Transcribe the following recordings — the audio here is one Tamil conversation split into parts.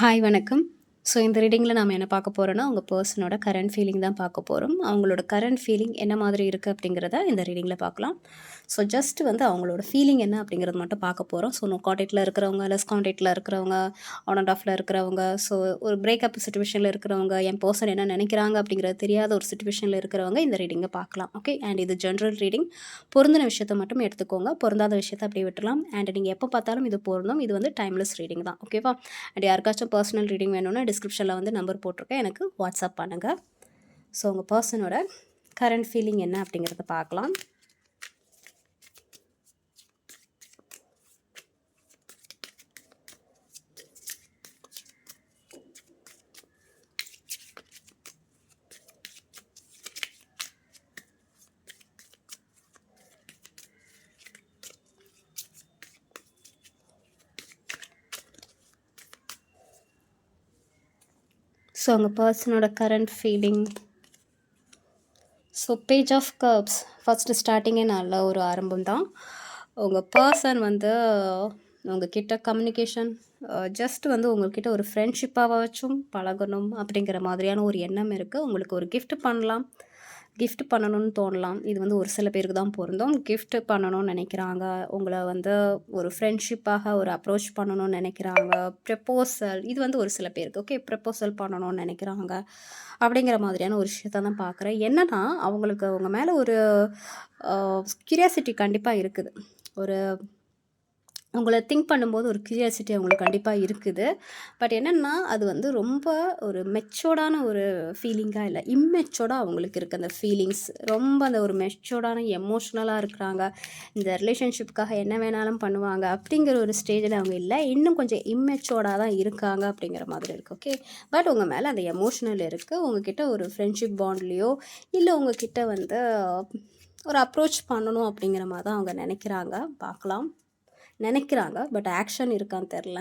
ஹாய் வணக்கம். ஸோ இந்த ரீடிங்கில நாம என்ன பார்க்க போறோம்னா, உங்க பெர்சனோட கரண்ட் ஃபீலிங் தான் பார்க்க போறோம். அவங்களோட கரண்ட் ஃபீலிங் என்ன மாதிரி இருக்கு அப்படிங்கிறத இந்த ரீடிங்கில பார்க்கலாம். ஸோ ஜஸ்ட் வந்து அவங்களோட ஃபீலிங் என்ன அப்படிங்கிறது மட்டும் பார்க்க போறோம். ஸோ நோ கான்டாக்ட்ல இருக்கிறவங்க, லெஸ் கான்டாக்ட்ல இருக்கிறவங்க, ஆன் அண்ட் ஆஃப்ல இருக்கிறவங்க, ஸோ ஒரு பிரேக்கப் சிச்சுவேஷன்ல இருக்கிறவங்க, என் பெர்சன் என்ன நினைக்கிறாங்க அப்படிங்கிறது தெரியாத ஒரு சிச்சுவேஷன்ல இருக்கிறவங்க இந்த ரீடிங்கை பார்க்கலாம். ஓகே, அண்ட் இது ஜென்ரல் ரீடிங். பொருந்தின விஷயத்த மட்டும் எடுத்துக்கோங்க. பொருந்தாத விஷயத்த அப்படியே விட்டுலாம். அண்ட் நீங்கள் எப்போ பார்த்தாலும் இது பொருந்தும். இது வந்து டைம்லெஸ் ரீடிங் தான். ஓகேவா? அண்ட் யாருக்காச்சும் பர்சனல் ரீடிங் வேணும்னா டிஸ்கிரிப்ஷனில் வந்து நம்பர் போட்டிருக்கேன், எனக்கு வாட்ஸ்அப் பண்ணுங்கள். ஸோ உங்கள் பர்சனோட கரண்ட் ஃபீலிங் என்ன அப்படிங்கிறத பார்க்கலாம். ஸோ உங்கள் பர்சனோட current feeling. So page of cups first ஸ்டார்டிங்கே நல்ல ஒரு ஆரம்பம் தான். உங்கள் பர்சன் வந்து உங்ககிட்ட கம்யூனிகேஷன் ஜஸ்ட் வந்து உங்கள்கிட்ட ஒரு ஃப்ரெண்ட்ஷிப்பாகவாச்சும் பழகணும் அப்படிங்கிற மாதிரியான ஒரு எண்ணம் இருக்குது. உங்களுக்கு ஒரு gift பண்ணலாம், gift பண்ணணும்னு தோணலாம். இது வந்து ஒரு சில பேருக்கு தான் பொருந்தும். gift பண்ணணும்னு நினைக்கிறாங்க, உங்களை வந்து ஒரு ஃப்ரெண்ட்ஷிப்பாக ஒரு அப்ரோச் பண்ணணும்னு நினைக்கிறாங்க. ப்ரப்போசல், இது வந்து ஒரு சில பேருக்கு ஓகே ப்ரப்போசல் பண்ணணும்னு நினைக்கிறாங்க அப்படிங்கிற மாதிரியான ஒரு விஷயத்த தான் பார்க்குறேன். என்னன்னா அவங்களுக்கு அவங்க மேலே ஒரு கியூரியாசிட்டி கண்டிப்பாக இருக்குது. ஒரு உங்களை திங்க் பண்ணும்போது ஒரு கியூரியாசிட்டி அவங்களுக்கு கண்டிப்பாக இருக்குது. பட் என்னென்னா அது வந்து ரொம்ப ஒரு மெச்சோர்டான ஒரு ஃபீலிங்காக இல்லை, இம்மெச்சோர்டாக அவங்களுக்கு இருக்குது அந்த ஃபீலிங்ஸ். ரொம்ப அந்த ஒரு மெச்சோர்டான எமோஷ்னலாக இருக்கிறாங்க. இந்த ரிலேஷன்ஷிப்புக்காக என்ன வேணாலும் பண்ணுவாங்க அப்படிங்கிற ஒரு ஸ்டேஜில் அவங்க இல்லை. இன்னும் கொஞ்சம் இம்மெச்சோர்டாக தான் இருக்காங்க அப்படிங்கிற மாதிரி இருக்குது. ஓகே, பட் உங்கள் மேலே அந்த எமோஷ்னல் இருக்குது. உங்ககிட்ட ஒரு ஃப்ரெண்ட்ஷிப் பாண்ட்லேயோ இல்லை உங்ககிட்ட வந்து ஒரு அப்ரோச் பண்ணணும் அப்படிங்கிற மாதிரி தான் அவங்க நினைக்கிறாங்க. பார்க்கலாம், நினைக்கிறாங்க. பட் ஆக்ஷன் இருக்கான்னு தெரில.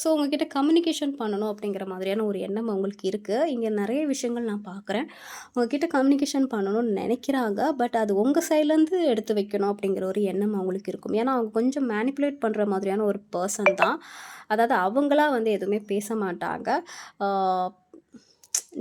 ஸோ உங்ககிட்ட கம்யூனிகேஷன் பண்ணணும் அப்படிங்கிற மாதிரியான ஒரு எண்ணம் அவங்களுக்கு இருக்குது. இங்கே நிறைய விஷயங்கள் நான் பார்க்குறேன். உங்ககிட்ட கம்யூனிகேஷன் பண்ணணும்னு நினைக்கிறாங்க. பட் அது உங்கள் சைட்லேருந்து எடுத்து வைக்கணும் அப்படிங்கிற ஒரு எண்ணம் அவங்களுக்கு இருக்கும். ஏன்னா அவங்க கொஞ்சம் மேனிப்புலேட் பண்ணுற மாதிரியான ஒரு பர்சன் தான். அதாவது அவங்களா வந்து எதுவுமே பேச மாட்டாங்க.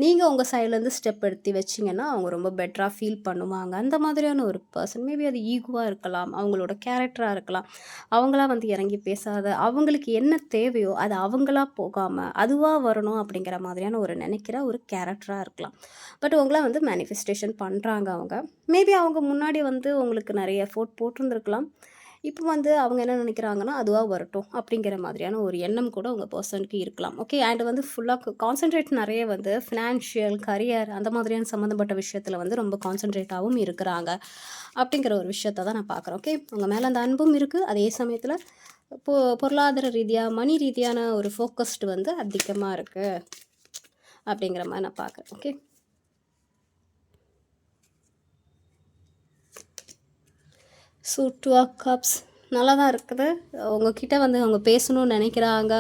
நீங்கள் உங்கள் சைட்லேருந்து ஸ்டெப் எடுத்து வச்சிங்கன்னா அவங்க ரொம்ப பெட்டராக ஃபீல் பண்ணுவாங்க. அந்த மாதிரியான ஒரு பர்சன். மேபி அது ஈகோவாக இருக்கலாம், அவங்களோட கேரக்டராக இருக்கலாம். அவங்களா வந்து இறங்கி பேசாத, அவங்களுக்கு என்ன தேவையோ அது அவங்களா போகாமல் அதுவாக வரணும் அப்படிங்கிற மாதிரியான ஒரு நினைக்கிற ஒரு கேரக்டராக இருக்கலாம். பட் உங்களை வந்து மேனிஃபெஸ்டேஷன் பண்ணுறாங்க அவங்க. மேபி அவங்க முன்னாடி வந்து உங்களுக்கு நிறைய எஃபோர்ட் போட்டிருந்துருக்கலாம். இப்போ வந்து அவங்க என்ன நினைக்கிறாங்கன்னா அதுவாக வரட்டும் அப்படிங்கிற மாதிரியான ஒரு எண்ணம் கூட உங்கள் பர்சனுக்கு இருக்கலாம். ஓகே, அண்ட் வந்து ஃபுல்லாக கான்சென்ட்ரேட் நிறைய வந்து ஃபினான்ஷியல், கரியர் அந்த மாதிரியான சம்மந்தப்பட்ட விஷயத்தில் வந்து ரொம்ப கான்சென்ட்ரேட்டாகவும் இருக்கிறாங்க அப்படிங்கிற ஒரு விஷயத்த தான் நான் பார்க்குறேன். ஓகே, உங்கள் மேலே அந்த அன்பும் இருக்குது. அதே சமயத்தில் பொருளாதார ரீதியாக, மணி ரீதியான ஒரு ஃபோக்கஸ்டு வந்து அதிகமாக இருக்குது அப்படிங்கிற மாதிரி நான் பார்க்குறேன். ஓகே, ஸோ 2 ஆஃப் கப்ஸ் நல்லா தான் இருக்குது. உங்ககிட்ட வந்து அவங்க பேசணும்னு நினைக்கிறாங்க.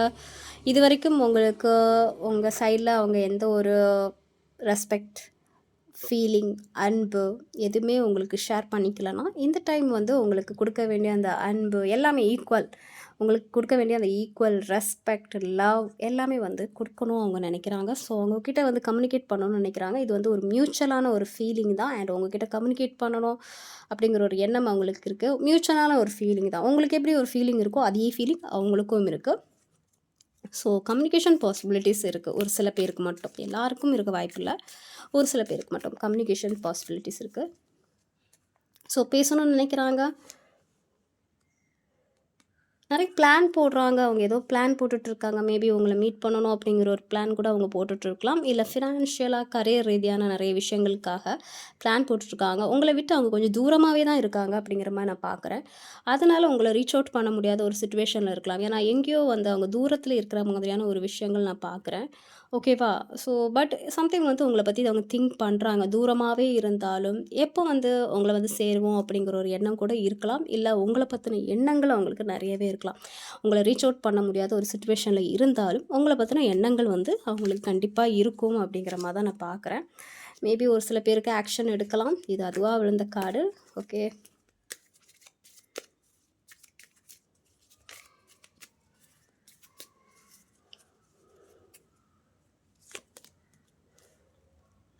இது வரைக்கும் உங்களுக்கு உங்கள் சைடில் அவங்க எந்த ஒரு ரெஸ்பெக்ட், ஃபீலிங், அன்பு எதுவுமே உங்களுக்கு ஷேர் பண்ணிக்கலன்னா, இந்த டைம் வந்து உங்களுக்கு கொடுக்க வேண்டிய அந்த அன்பு எல்லாமே ஈக்குவல், உங்களுக்கு கொடுக்க வேண்டிய அந்த ஈக்குவல் ரெஸ்பெக்ட், லவ் எல்லாமே வந்து கொடுக்கணும் அவங்க நினைக்கிறாங்க. ஸோ அவங்கக்கிட்ட வந்து கம்யூனிகேட் பண்ணணும்னு நினைக்கிறாங்க. இது வந்து ஒரு மியூச்சுவலான ஒரு ஃபீலிங் தான். அண்ட் உங்ககிட்ட கம்யூனிகேட் பண்ணணும் அப்படிங்கிற ஒரு எண்ணம் அவங்களுக்கு இருக்குது. மியூச்சுவலான ஒரு ஃபீலிங் தான். உங்களுக்கு எப்படி ஒரு ஃபீலிங் இருக்கோ அதே ஃபீலிங் அவங்களுக்கும் இருக்குது. ஸோ கம்யூனிகேஷன் பாசிபிலிட்டிஸ் இருக்குது ஒரு சில பேருக்கு மட்டும். எல்லாருக்கும் இருக்க வாய்ப்பில்லை, ஒரு சில பேருக்கு மட்டும் கம்யூனிகேஷன் பாசிபிலிட்டிஸ் இருக்குது. ஸோ பேசணும்னு நினைக்கிறாங்க. நிறைய பிளான் போடுறாங்க. அவங்க ஏதோ பிளான் போட்டுட்ருக்காங்க. மேபி உங்களை மீட் பண்ணணும் அப்படிங்கிற ஒரு பிளான் கூட அவங்க போட்டுட்ருக்கலாம். இல்லை ஃபினான்ஷியலாக, கரியர் ரீதியான நிறைய விஷயங்களுக்காக பிளான் போட்டுட்ருக்காங்க. உங்களை விட்டு அவங்க கொஞ்சம் தூரமாகவே தான் இருக்காங்க அப்படிங்கிற மாதிரி நான் பார்க்குறேன். அதனால் உங்களை ரீச் அவுட் பண்ண முடியாத ஒரு சிச்சுவேஷனில் இருக்கலாம். ஏன்னா எங்கேயோ வந்து அவங்க தூரத்தில் இருக்கிற மாதிரியான ஒரு விஷயங்கள் நான் பார்க்குறேன். ஓகேவா? ஸோ பட் சம்திங் வந்து உங்களை பற்றி அவங்க திங்க் பண்ணுறாங்க. தூரமாகவே இருந்தாலும் எப்போ வந்து உங்களை வந்து சேருவோம் அப்படிங்கிற ஒரு எண்ணம் கூட இருக்கலாம். இல்லை உங்களை பற்றின எண்ணங்கள் அவங்களுக்கு நிறையவே இருக்கலாம். உங்களை ரீச் அவுட் பண்ண முடியாத ஒரு சிச்சுவேஷனில் இருந்தாலும் உங்களை பற்றின எண்ணங்கள் வந்து அவங்களுக்கு கண்டிப்பாக இருக்கும் அப்படிங்கிற மாதிரி தான் நான் பார்க்குறேன். மேபி ஒரு சில பேருக்கு ஆக்ஷன் எடுக்கலாம். இது அதுவாக விழுந்த கார்டு. ஓகே,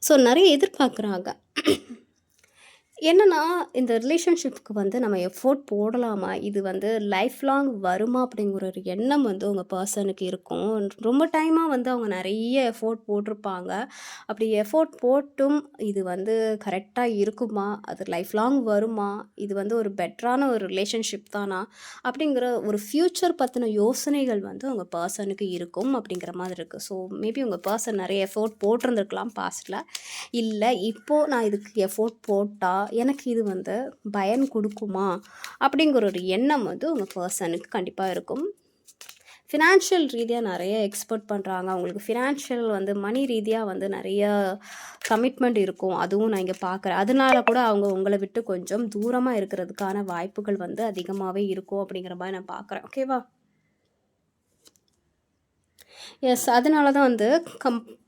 ஸோ நிறைய எதிர்பார்க்குறாங்க. என்னன்னா, இந்த ரிலேஷன்ஷிப்க்கு வந்து நம்ம எஃபோர்ட் போடலாமா? இது வந்து லைஃப் லாங் வருமா? அப்படிங்கிற ஒரு எண்ணம் வந்து உங்க பெர்சனுக்கு இருக்கும். ரொம்ப டைமா வந்து அவங்க நெறைய எஃபோர்ட் போட்டிருப்பாங்க. அப்படி எஃபோர்ட் போட்டும் இது வந்து கரெக்ட்டா இருக்குமா? அது லைஃப் லாங் வருமா? இது வந்து ஒரு பெட்டரான ஒரு ரிலேஷன்ஷிப் தானா? அப்படிங்கிற ஒரு ஃப்யூச்சர் பத்தின யோசனைகள் வந்து உங்க பெர்சனுக்கு இருக்கும் அப்படிங்கிற மாதிரி இருக்கு. ஸோ மேபி உங்க பெர்சன் நெறைய எஃபோர்ட் போட்டிருந்திருக்கலாம் பாஸ்ட்ல. இல்ல, இப்போ நான் இதுக்கு எஃபோர்ட் போட்டா, எனக்கு இது வந்து பயன் குடுக்குமா? அப்படிங்கிற ஒரு எண்ணம் வந்து உங்க பெர்சனுக்கு கண்டிப்பா இருக்கும். ஃபினான்ஷியல் ரீதியா நெறைய எக்ஸ்பெக்ட் பண்றாங்க. அவங்களுக்கு ஃபினான்ஷியல் வந்து மணி ரீதியா வந்து நெறைய கமிட்மெண்ட் இருக்கும். அதுவும் நான் இங்க பார்க்குறேன். அதனால கூட அவங்க உங்கள விட்டு கொஞ்சம் தூரமா இருக்கிறதுக்கான வாய்ப்புகள் வந்து அதிகமாவே இருக்கும் அப்படிங்கிற மாரி நான் பார்க்குறேன். ஓகேவா? எஸ். அதனால தான் வந்து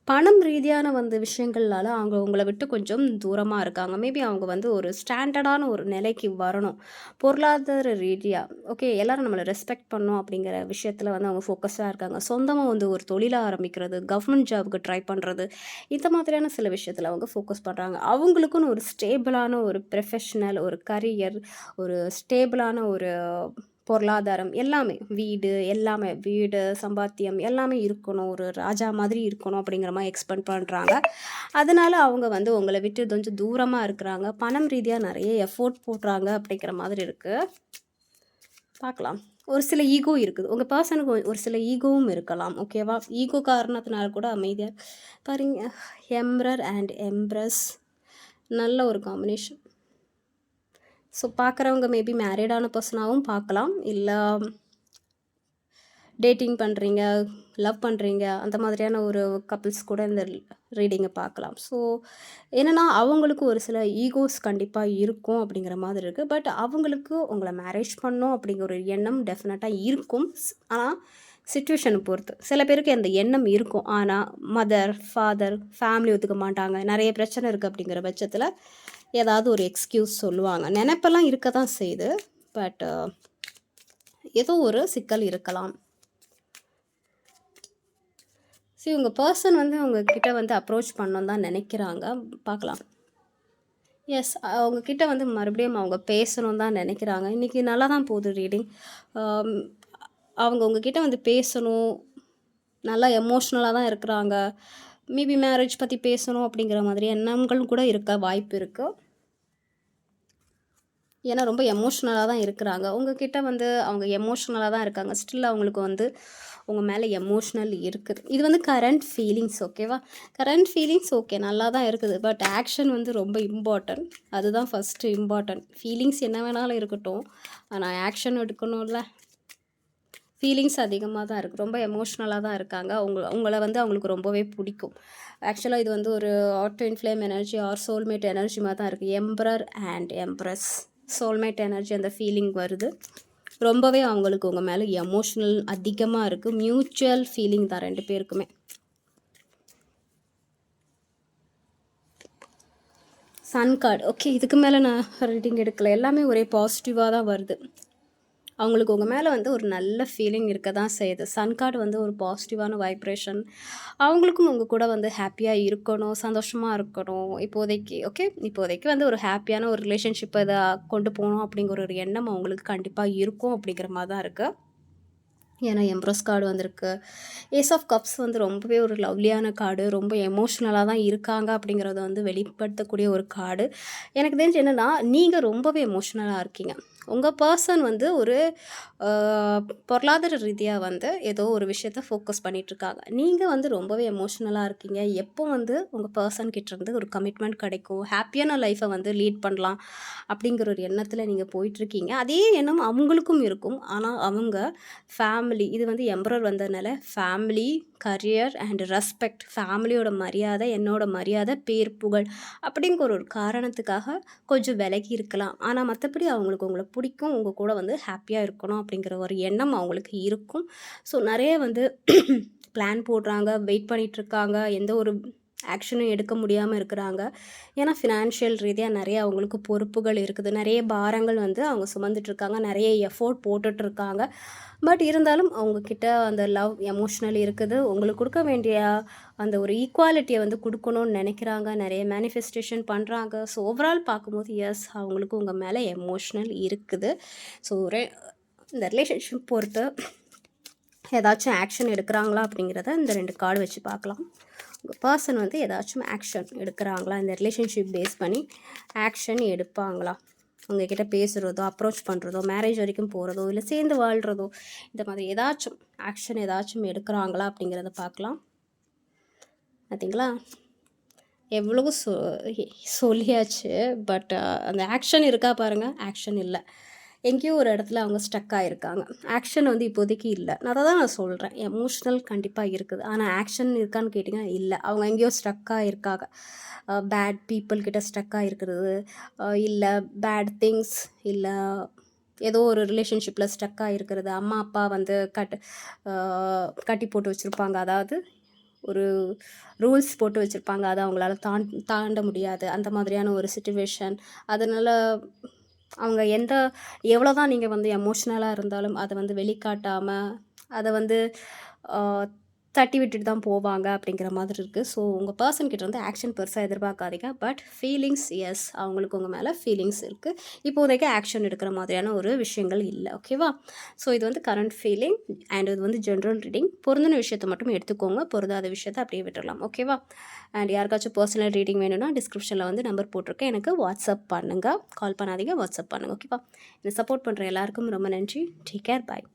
பணம் ரீதியான வந்து விஷயங்கள்னால அவங்க உங்கள விட்டு கொஞ்சம் தூரமா இருக்காங்க. மேபி அவங்க வந்து ஒரு ஸ்டாண்டர்டான ஒரு நிலைக்கு வரணும். பொருளாதார ரீதியா ஓகே எல்லாரும் நம்மள ரெஸ்பெக்ட் பண்ணணும் அப்படிங்கிற விஷயத்துல வந்து அவங்க ஃபோக்கஸா இருக்காங்க. சொந்தமா வந்து ஒரு தொழில ஆரம்பிக்கிறது, கவர்மெண்ட் ஜாப்க்கு ட்ரை பண்றது, இந்த மாதிரியான சில விஷயத்துல அவங்க ஃபோக்கஸ் பண்றாங்க. அவங்களுக்குன்னு ஒரு ஸ்டேபிளான ஒரு ப்ரொஃபஷனல், ஒரு கரியர், ஒரு ஸ்டேபிளான ஒரு பொருளாதாரம் எல்லாமே வீடு எல்லாமே வீடு, சம்பாத்தியம் எல்லாமே இருக்கணும். ஒரு ராஜா மாதிரி இருக்கணும் அப்படிங்கிற மாரி எக்ஸ்பெக்ட் பண்றாங்க. அதனால அவங்க வந்து உங்கள விட்டு கொஞ்சம் தூரமா இருக்கிறாங்க. பணம் ரீதியா நெறைய எஃபோர்ட் போடுறாங்க அப்படிங்கிற மாதிரி இருக்கு. பார்க்கலாம். ஒரு சில ஈகோ இருக்குது. உங்க பெர்சனுக்கு ஒரு சில ஈகோவும் இருக்கலாம். ஓகேவா? ஈகோ காரணத்தினால கூட அமைதியா பாருங்க. எம்பரர் அண்ட் எம்ப்ரஸ் நல்ல ஒரு காம்பினேஷன். ஸோ பார்க்குறவங்க மேபி மேரிடான பர்சனாகவும் பார்க்கலாம். இல்ல டேட்டிங் பண்ணுறீங்க, லவ் பண்ணுறீங்க, அந்த மாதிரியான ஒரு கப்பிள்ஸ் கூட இந்த ரீடிங்கை பார்க்கலாம். ஸோ என்னென்னா அவங்களுக்கு ஒரு சில ஈகோஸ் கண்டிப்பாக இருக்கும் அப்படிங்கிற மாதிரி இருக்குது. பட் அவங்களுக்கு உங்களை மேரேஜ் பண்ணணும் அப்படிங்கிற ஒரு எண்ணம் டெஃபினட்டாக இருக்கும். ஆனால் சிச்சுவேஷனை பொறுத்து சில பேருக்கு அந்த எண்ணம் இருக்கும். ஆனால் மதர், ஃபாதர், ஃபேமிலி ஒத்துக்க மாட்டாங்க. நிறைய பிரச்சனை இருக்குது அப்படிங்கிற பட்சத்தில் ஏதாவது ஒரு எக்ஸ்கியூஸ் சொல்லுவாங்க. நினைப்பெல்லாம் இருக்க தான் செய்யுது. பட் ஏதோ ஒரு சிக்கல் இருக்கலாம். சரி, உங்கள் பர்சன் வந்து உங்ககிட்ட வந்து அப்ரோச் பண்ணணும் தான் நினைக்கிறாங்க. பார்க்கலாம். எஸ், அவங்கக்கிட்ட வந்து மறுபடியும் அவங்க பேசணும் தான் நினைக்கிறாங்க. இன்றைக்கி நல்லா தான் போகுது ரீடிங். அவங்க உங்ககிட்ட வந்து பேசணும், நல்லா எமோஷ்னலாக தான் இருக்கிறாங்க. மேபி மேரேஜ் பற்றி பேசணும் அப்படிங்கிற மாதிரி எண்ணங்கள் கூட இருக்க வாய்ப்பு இருக்குது. ஏன்னா ரொம்ப எமோஷ்னலாக தான் இருக்கிறாங்க. உங்ககிட்ட வந்து அவங்க எமோஷ்னலாக தான் இருக்காங்க. ஸ்டில் அவங்களுக்கு வந்து உங்கள் மேலே எமோஷ்னல் இருக்குது. இது வந்து கரண்ட் ஃபீலிங்ஸ். ஓகேவா? கரண்ட் ஃபீலிங்ஸ் ஓகே நல்லா தான் இருக்குது. பட் ஆக்ஷன் வந்து ரொம்ப இம்பார்ட்டன்ட். அதுதான் ஃபஸ்ட்டு இம்பார்ட்டன்ட். ஃபீலிங்ஸ் என்ன வேணாலும் இருக்கட்டும், ஆனால் ஆக்ஷன் எடுக்கணும்ல. ஃபீலிங்ஸ் அதிகமாக தான் இருக்குது. ரொம்ப எமோஷ்னலாக தான் இருக்காங்க. உங்களை வந்து அவங்களுக்கு ரொம்பவே பிடிக்கும். ஆக்சுவலாக இது வந்து ஒரு twin flame energy or soulmate energy மாதிரி தான் இருக்குது. Emperor and empress soulmate energy அந்த ஃபீலிங் வருது. ரொம்பவே அவங்களுக்கு உங்கள் மேலே எமோஷ்னல் அதிகமாக இருக்குது. மியூச்சுவல் ஃபீலிங் தான் 2 பேருக்குமே. Sun card okay. இதுக்கு மேலே நான் ரீடிங் எடுக்கல. எல்லாமே ஒரே பாசிட்டிவாக தான் வருது. அவங்களுக்கு உங்கள் மேலே வந்து ஒரு நல்ல ஃபீலிங் இருக்க தான் செய்யுது. சன் கார்டு வந்து ஒரு பாசிட்டிவான வைப்ரேஷன். அவங்களுக்கும் உங்கள் கூட வந்து ஹாப்பியாக இருக்கணும், சந்தோஷமாக இருக்கணும். இப்போதைக்கு வந்து ஒரு ஹாப்பியான ஒரு ரிலேஷன்ஷிப்பை இதை கொண்டு போகணும் அப்படிங்கிற ஒரு எண்ணம் அவங்களுக்கு கண்டிப்பாக இருக்கும் அப்படிங்கிற மாதிரி தான் இருக்குது. ஏன்னா எம்ப்ரஸ் கார்டு வந்திருக்கு. ஏஸ் ஆஃப் கப்ஸ் வந்து ரொம்பவே ஒரு லவ்லியான கார்டு. ரொம்ப எமோஷ்னலாக தான் இருக்காங்க அப்படிங்கிறத வந்து வெளிப்படுத்தக்கூடிய ஒரு கார்டு. எனக்கு தெரிஞ்சு என்னென்னா, நீங்கள் ரொம்பவே எமோஷ்னலாக இருக்கீங்க. உங்கள் பர்சன் வந்து ஒரு பொருளாதார ரீதியாக வந்து ஏதோ ஒரு விஷயத்த ஃபோக்கஸ் பண்ணிகிட்ருக்காங்க. நீங்கள் வந்து ரொம்பவே எமோஷ்னலாக இருக்கீங்க. எப்போ வந்து உங்கள் பர்சன் கிட்டேருந்து ஒரு கமிட்மெண்ட் கிடைக்கும், ஹாப்பியான லைஃப்பை வந்து லீட் பண்ணலாம் அப்படிங்கிற ஒரு எண்ணத்தில் நீங்கள் போயிட்டுருக்கீங்க. அதே எண்ணம் அவங்களுக்கும் இருக்கும். ஆனால் அவங்க ஃபேமிலி இது வந்து எம்பரர் வந்ததுனால ஃபேமிலி, கரியர் அண்ட் ரெஸ்பெக்ட், ஃபேமிலியோட மரியாதை, என்னோட மரியாதை, பேர் புகழ் அப்படிங்கிற ஒரு காரணத்துக்காக கொஞ்சம் விலகி இருக்கலாம். ஆனால் மற்றபடி அவங்களுக்கு உங்களை பிடிக்கும், உங்கள் கூட வந்து ஹாப்பியாக இருக்கணும் அப்படிங்கிற ஒரு எண்ணம் அவங்களுக்கு இருக்கும். ஸோ நிறைய வந்து பிளான் போடுறாங்க, வெயிட் பண்ணிகிட்ருக்காங்க. எந்த ஒரு ஆக்ஷனும் எடுக்க முடியாமல் இருக்கிறாங்க. ஏன்னா ஃபினான்ஷியல் ரீதியாக நிறைய அவங்களுக்கு பொறுப்புகள் இருக்குது, நிறைய பாரங்கள் வந்து அவங்க சுமந்துட்டுருக்காங்க, நிறைய எஃபோர்ட் போட்டுட்ருக்காங்க. பட் இருந்தாலும் அவங்கக்கிட்ட அந்த லவ் எமோஷ்னல் இருக்குது. உங்களுக்கு கொடுக்க வேண்டிய அந்த ஒரு ஈக்குவாலிட்டியை வந்து கொடுக்கணும்னு நினைக்கிறாங்க, நிறைய மேனிஃபெஸ்டேஷன் பண்ணுறாங்க. ஸோ ஓவரால் பார்க்கும்போது எஸ், அவங்களுக்கு உங்கள் மேலே எமோஷ்னல் இருக்குது. ஸோ இந்த ரிலேஷன்ஷிப் பொறுத்து ஏதாச்சும் ஆக்ஷன் எடுக்கிறாங்களா அப்படிங்கிறத இந்த 2 கார்டு வச்சு பார்க்கலாம். உங்கள் பர்சன் வந்து ஏதாச்சும் ஆக்ஷன் எடுக்கிறாங்களா, இந்த ரிலேஷன்ஷிப் பேஸ் பண்ணி ஆக்ஷன் எடுப்பாங்களா, உங்ககிட்ட பேசுகிறதோ, அப்ரோச் பண்ணுறதோ, மேரேஜ் வரைக்கும் போகிறதோ, இல்லை சேர்ந்து வாழ்கிறதோ, இந்த மாதிரி ஏதாச்சும் ஆக்ஷன் ஏதாச்சும் எடுக்கிறாங்களா அப்படிங்கிறத பார்க்கலாம். பார்த்தீங்களா, எவ்வளோ சொல்லியாச்சு. பட் அந்த ஆக்ஷன் இருக்கா பாருங்கள், ஆக்ஷன் இல்லை. எங்கேயோ ஒரு இடத்துல அவங்க ஸ்டக் ஆகிருக்காங்க. ஆக்ஷன் வந்து இப்போதைக்கு இல்லை. அதை தான் நான் சொல்கிறேன். எமோஷ்னல் கண்டிப்பாக இருக்குது, ஆனால் ஆக்ஷன் இருக்கான்னு கேட்டிங்கன்னா இல்லை. அவங்க எங்கேயோ ஸ்டக் ஆகிருக்காங்க. பேட் பீப்புள்கிட்ட ஸ்டக் ஆகிருக்கிறது, இல்லை பேட் திங்ஸ், இல்லை ஏதோ ஒரு ரிலேஷன்ஷிப்பில் ஸ்டக் ஆகிருக்கிறது. அம்மா அப்பா வந்து கட்டி போட்டு வச்சுருப்பாங்க, அதாவது ஒரு ரூல்ஸ் போட்டு வச்சுருப்பாங்க, அதை அவங்களால தாண்ட முடியாது, அந்த மாதிரியான ஒரு சிச்சுவேஷன். அதனால் அவங்க எவ்வளோ தான் நீங்கள் வந்து எமோஷ்னலாக இருந்தாலும் அதை வந்து வெளிக்காட்டாமல் அதை வந்து தட்டி விட்டுட்டு தான் போவாங்க அப்படிங்கிற மாதிரி இருக்குது. ஸோ உங்கள் பர்சன்கிட்ட வந்து ஆக்ஷன் பெருசாக எதிர்பார்க்காதீங்க. பட் ஃபீலிங்ஸ் எஸ், அவங்களுக்கு உங்கள் மேலே ஃபீலிங்ஸ் இருக்குது. இப்போதைக்கு ஆக்ஷன் எடுக்கிற மாதிரியான ஒரு விஷயங்கள் இல்லை. ஓகேவா? ஸோ இது வந்து கரண்ட் ஃபீலிங் அண்ட் இது வந்து ஜென்ரல் ரீடிங். பொருந்தின விஷயத்தை மட்டும் எடுத்துக்கோங்க, பொருந்தாத விஷயத்தை அப்படியே விட்டுடலாம். ஓகேவா? அண்ட் யாருக்காச்சும் பர்சனல் ரீடிங் வேணும்னா டிஸ்கிரிப்ஷனில் வந்து நம்பர் போட்டிருக்கேன், எனக்கு வாட்ஸ்அப் பண்ணுங்கள். கால் பண்ணாதீங்க, வாட்ஸ்அப் பண்ணுங்கள். ஓகேவா? என்னை சப்போர்ட் பண்ணுற எல்லாருக்கும் ரொம்ப நன்றி. டேக் கேர், பாய்.